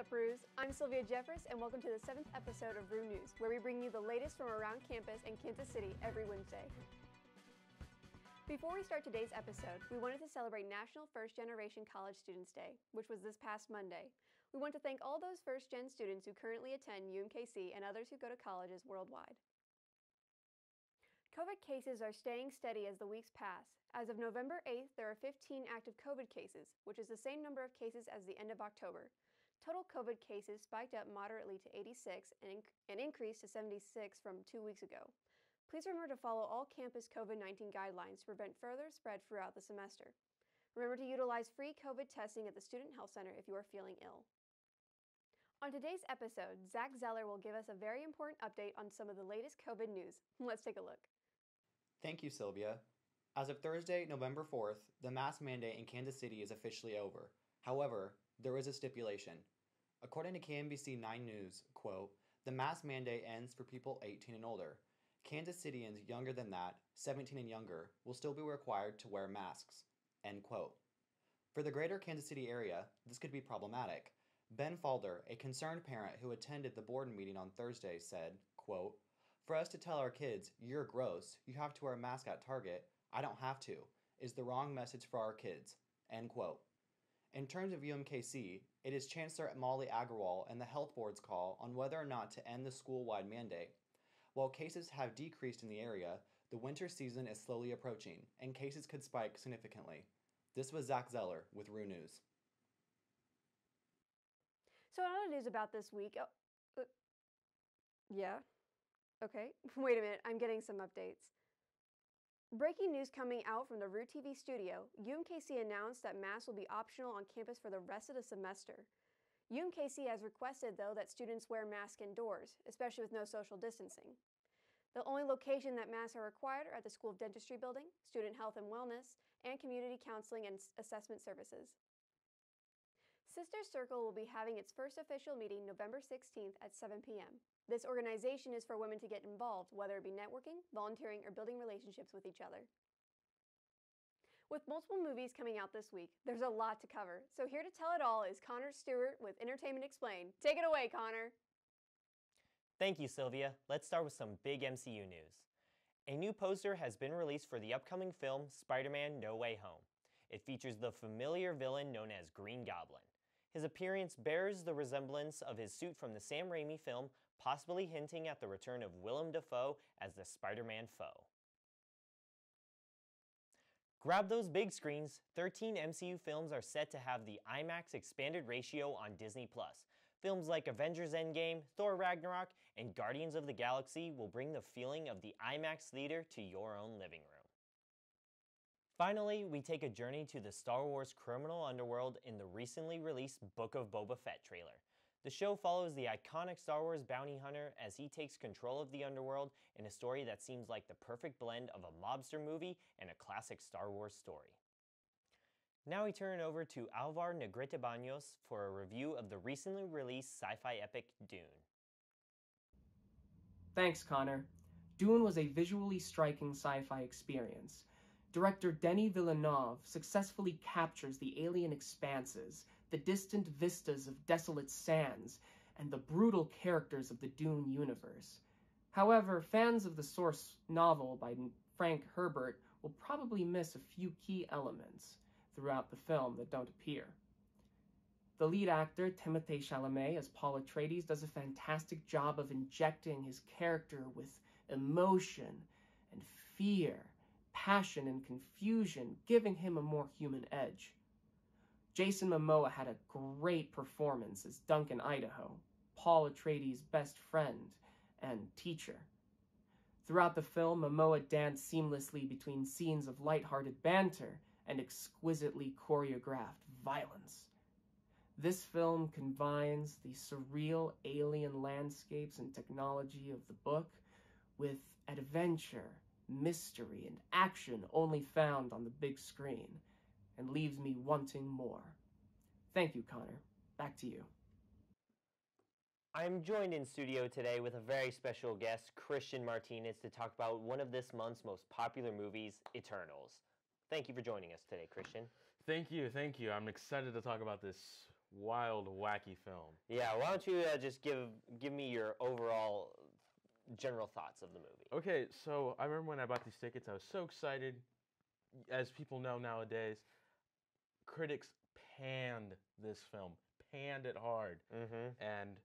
up, Roos? I'm Sylvia Jeffers, and welcome to the 7th episode of RooNews, where we bring you the latest from around campus and Kansas City every Wednesday. Before we start today's episode, we wanted to celebrate National First Generation College Students Day, which was this past Monday. We want to thank all those first-gen students who currently attend UMKC and others who go to colleges worldwide. COVID cases are staying steady as the weeks pass. As of November 8th, there are 15 active COVID cases, which is the same number of cases as the end of October. Total COVID cases spiked up moderately to 86 and increased to 76 from 2 weeks ago. Please remember to follow all campus COVID-19 guidelines to prevent further spread throughout the semester. Remember to utilize free COVID testing at the Student Health Center if you are feeling ill. On today's episode, Zach Zeller will give us a very important update on some of the latest COVID news. Let's take a look. Thank you, Sylvia. As of Thursday, November 4th, the mask mandate in Kansas City is officially over. However, there is a stipulation. According to KNBC 9 News, quote, "The mask mandate ends for people 18 and older. Kansas Cityans younger than that, 17 and younger, will still be required to wear masks." End quote. For the greater Kansas City area, this could be problematic. Ben Falder, a concerned parent who attended the board meeting on Thursday, said, quote, "For us to tell our kids, you're gross, you have to wear a mask at Target, I don't have to, is the wrong message for our kids." End quote. In terms of UMKC, it is Chancellor Molly Agrawal and the Health Board's call on whether or not to end the school-wide mandate. While cases have decreased in the area, the winter season is slowly approaching, and cases could spike significantly. This was Zach Zeller with RooNews. So another news about this week. Okay, wait a minute, I'm getting some updates. Breaking news coming out from the Roo TV studio, UMKC announced that masks will be optional on campus for the rest of the semester. UMKC has requested, though, that students wear masks indoors, especially with no social distancing. The only location that masks are required are at the School of Dentistry building, Student Health and Wellness, and Community Counseling and Assessment Services. Sister Circle will be having its first official meeting November 16th at 7 p.m. This organization is for women to get involved, whether it be networking, volunteering, or building relationships with each other. With multiple movies coming out this week, there's a lot to cover. So here to tell it all is Connor Stewart with Entertainment Explained. Take it away, Connor. Thank you, Sylvia. Let's start with some big MCU news. A new poster has been released for the upcoming film Spider-Man: No Way Home. It features the familiar villain known as Green Goblin. His appearance bears the resemblance of his suit from the Sam Raimi film, possibly hinting at the return of Willem Dafoe as the Spider-Man foe. Grab those big screens. 13 MCU films are set to have the IMAX expanded ratio on Disney+. Films like Avengers Endgame, Thor Ragnarok, and Guardians of the Galaxy will bring the feeling of the IMAX theater to your own living room. Finally, we take a journey to the Star Wars criminal underworld in the recently released Book of Boba Fett trailer. The show follows the iconic Star Wars bounty hunter as he takes control of the underworld in a story that seems like the perfect blend of a mobster movie and a classic Star Wars story. Now we turn it over to Alvar Negrete Baños for a review of the recently released sci-fi epic Dune. Thanks, Connor. Dune was a visually striking sci-fi experience. Director Denis Villeneuve successfully captures the alien expanses, the distant vistas of desolate sands, and the brutal characters of the Dune universe. However, fans of the source novel by Frank Herbert will probably miss a few key elements throughout the film that don't appear. The lead actor, Timothée Chalamet, as Paul Atreides, does a fantastic job of injecting his character with emotion and fear, passion and confusion, giving him a more human edge. Jason Momoa had a great performance as Duncan Idaho, Paul Atreides' best friend and teacher. Throughout the film, Momoa danced seamlessly between scenes of lighthearted banter and exquisitely choreographed violence. This film combines the surreal alien landscapes and technology of the book with adventure, mystery, and action only found on the big screen, and leaves me wanting more. Thank you, Connor. Back to you. I'm joined in studio today with a very special guest, Christian Martinez, to talk about one of this month's most popular movies, Eternals. Thank you for joining us today, Christian. Thank you. I'm excited to talk about this wild, wacky film. Yeah, why don't you just give me your overall general thoughts of the movie? Okay, so I remember when I bought these tickets, I was so excited. As people know nowadays, critics panned this film, panned it hard. Mm-hmm. And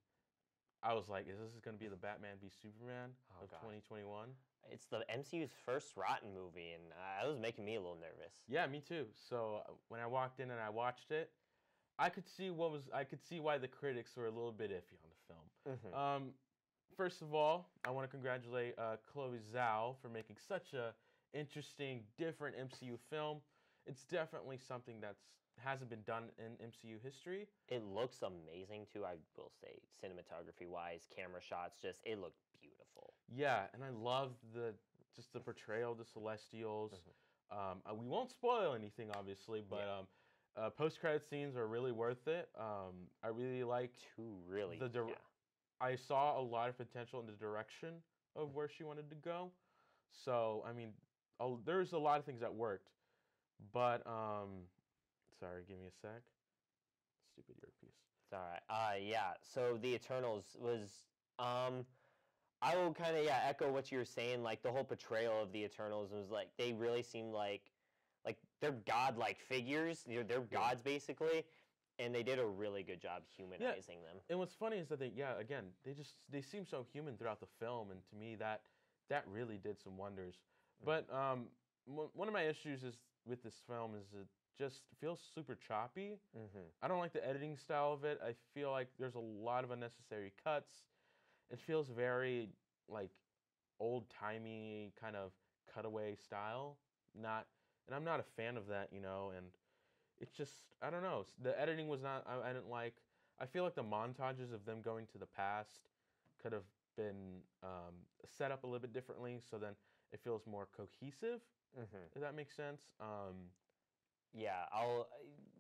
I was like, is this going to be the Batman v Superman of gosh. 2021? It's the MCU's first rotten movie, and that was making me a little nervous. Yeah, me too. So when I walked in and I watched it, I could see why the critics were a little bit iffy on the film. Mm-hmm. First of all, I want to congratulate Chloe Zhao for making such a interesting, different MCU film. It's definitely something that's hasn't been done in MCU history. It looks amazing too, I will say, cinematography-wise, camera shots, it looked beautiful. Yeah, and I love the portrayal of the Celestials. Mm-hmm. We won't spoil anything, obviously, but post-credit scenes are really worth it. I really liked I saw a lot of potential in the direction of where she wanted to go. So, I mean, there's a lot of things that worked. But, sorry, give me a sec. Stupid earpiece. It's all right. Yeah, so the Eternals was, I will kind of, echo what you were saying. Like, the whole portrayal of the Eternals was, like, they really seemed like they're godlike figures. They're gods, basically. And they did a really good job humanizing them. And what's funny is that they seem so human throughout the film, and to me that really did some wonders. But one of my issues with this film is it just feels super choppy. Mm-hmm. I don't like the editing style of it. I feel like there's a lot of unnecessary cuts. It feels very like old-timey kind of cutaway style. And I'm not a fan of that, and it's just, I don't know. The editing was not, I didn't like. I feel like the montages of them going to the past could have been set up a little bit differently, so then it feels more cohesive, if that makes sense. Yeah,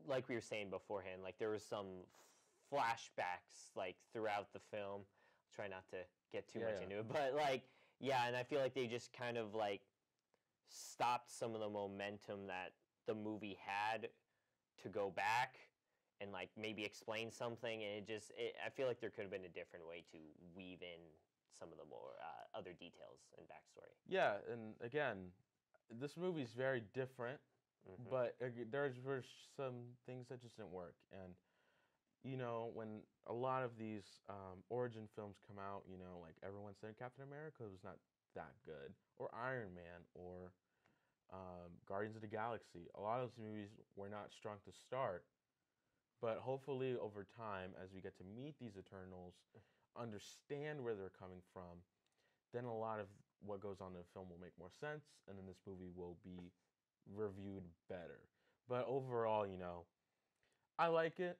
like we were saying beforehand, like there was some flashbacks like throughout the film. I'll try not to get too much into it, but and I feel like they just kind of like stopped some of the momentum that the movie had to go back and like maybe explain something, and I feel like there could have been a different way to weave in some of the more other details and backstory. Yeah, and again, this movie is very different, but there were some things that just didn't work. And when a lot of these origin films come out, like everyone said Captain America was not that good, or Iron Man, or Guardians of the Galaxy. A lot of those movies were not strong to start, but hopefully over time, as we get to meet these Eternals, understand where they're coming from, then a lot of what goes on in the film will make more sense, and then this movie will be reviewed better. But overall, I like it.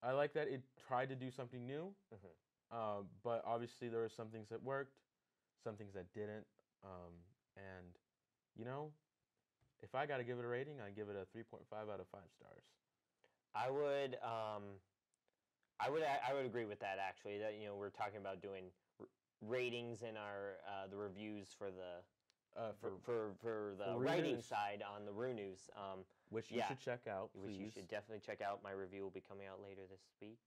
I like that it tried to do something new, but obviously there were some things that worked, some things that didn't, and if I got to give it a rating, I'd give it a 3.5 out of 5 stars. I would agree with that, actually. That we're talking about doing ratings in our the reviews for the for the writing side on the RooNews, which you should check out. Please. Which you should definitely check out. My review will be coming out later this week.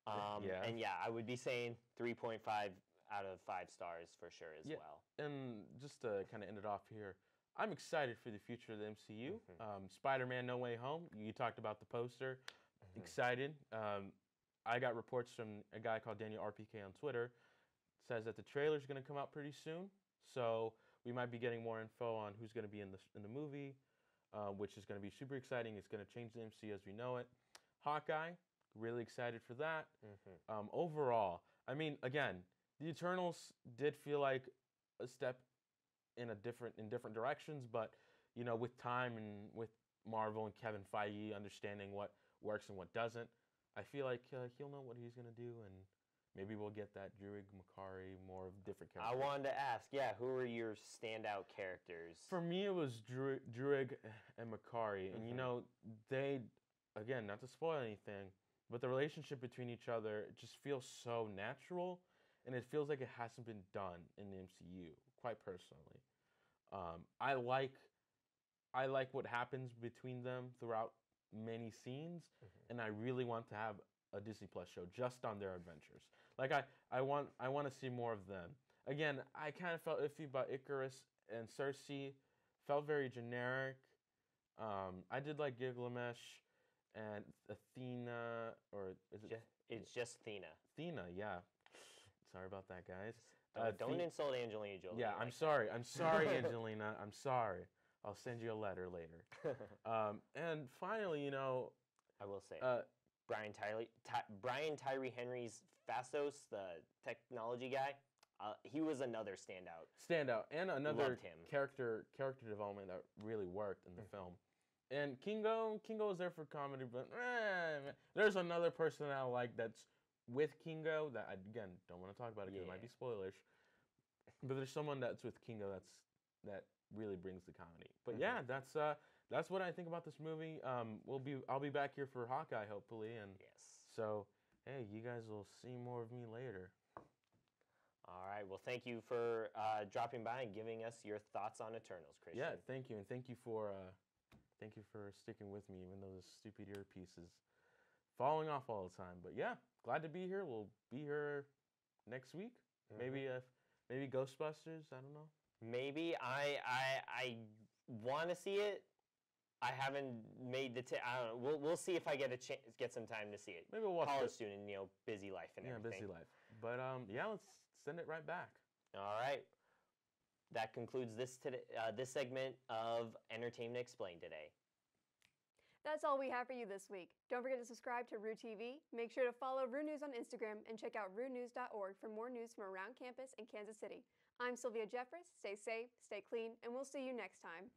And I would be saying 3.5 out of 5 stars for sure as well. And just to kind of end it off here, I'm excited for the future of the MCU. Spider-Man No Way Home, you talked about the poster. Excited. I got reports from a guy called Daniel RPK on Twitter. Says that the trailer's going to come out pretty soon. So we might be getting more info on who's going to be in the movie, which is going to be super exciting. It's going to change the MCU as we know it. Hawkeye, really excited for that. Overall, I mean, again, the Eternals did feel like a step in different directions, but with time and with Marvel and Kevin Feige understanding what works and what doesn't, I feel like he'll know what he's gonna do, and maybe we'll get that Druig, Makari, more of different characters. I wanted to ask, who are your standout characters? For me, it was Druig and Makari, and they, again, not to spoil anything, but the relationship between each other just feels so natural, and it feels like it hasn't been done in the MCU. Quite personally, I like what happens between them throughout many scenes, and I really want to have a Disney Plus show just on their adventures. Like I want to see more of them. Again, I kind of felt iffy about Icarus and Cersei. Felt very generic. I did like Gilgamesh and Athena, or is it? It's just Athena. Athena, yeah. Sorry about that, guys. Don't insult Angelina Jolie. Yeah, I'm sorry. I'm sorry, Angelina. I'm sorry. I'll send you a letter later. And finally, I will say, Brian Tyree Henry's Phastos, the technology guy, he was another standout. And another Loved him. character development that really worked in the film. And Kingo was there for comedy, but there's another person I like that's with Kingo that I, again, don't want to talk about it because it might be spoilerish. But there's someone that's with Kingo that really brings the comedy. But yeah, that's what I think about this movie. I'll be back here for Hawkeye hopefully, and so hey, you guys will see more of me later. All right. Well, thank you for dropping by and giving us your thoughts on Eternals, Christian. Yeah, thank you, and thank you for sticking with me, even though this stupid earpiece is falling off all the time. But yeah, glad to be here. We'll be here next week. Maybe Ghostbusters. I don't know. Maybe I want to see it. I haven't made the. I don't know. We'll see if I get some time to see it. Maybe we'll watch college student, busy life and everything. Yeah, busy life. But yeah, let's send it right back. All right. That concludes this segment of Entertainment Explained today. That's all we have for you this week. Don't forget to subscribe to Roo TV. Make sure to follow RooNews on Instagram and check out RooNews.org for more news from around campus in Kansas City. I'm Sylvia Jeffress. Stay safe, stay clean, and we'll see you next time.